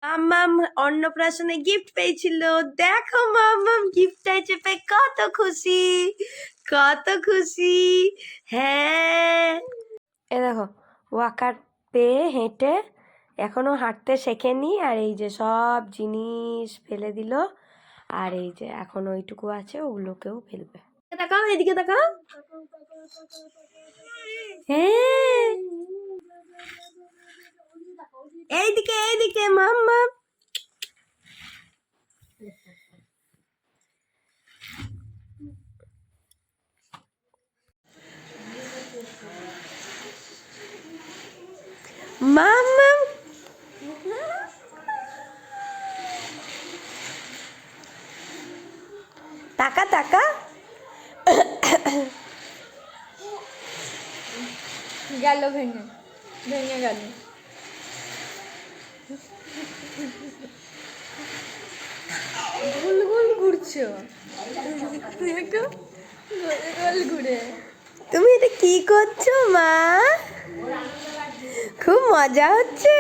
মাম্মাম অন্নপ্রাশনে গিফট পেয়েছিল। দেখো মাম্মাম গিফটটা চেপে কত খুশি, কত খুশি। হ্যাঁ, এ দেখো ওয়াকার পেয়ে হেঁটে এখনো হাঁটতে শেখেনি, আর এই যে সব জিনিস ফেলে দিল, আর এই যে এখন ওইটুকু আছে ওগুলোকেও ফেলবে। তাকাও, এদিকে তাকাও। হ্যাঁ, এইদিকে এইদিকে মাম্মা। মাম্মা তাকা তাকা। গেল ভেঙে, ভেঙে গেল। গোল গোল ঘুরছো, দেখো গোল গোল ঘুরে। তুমি এটা কি করছো মা? খুব মজা হচ্ছে।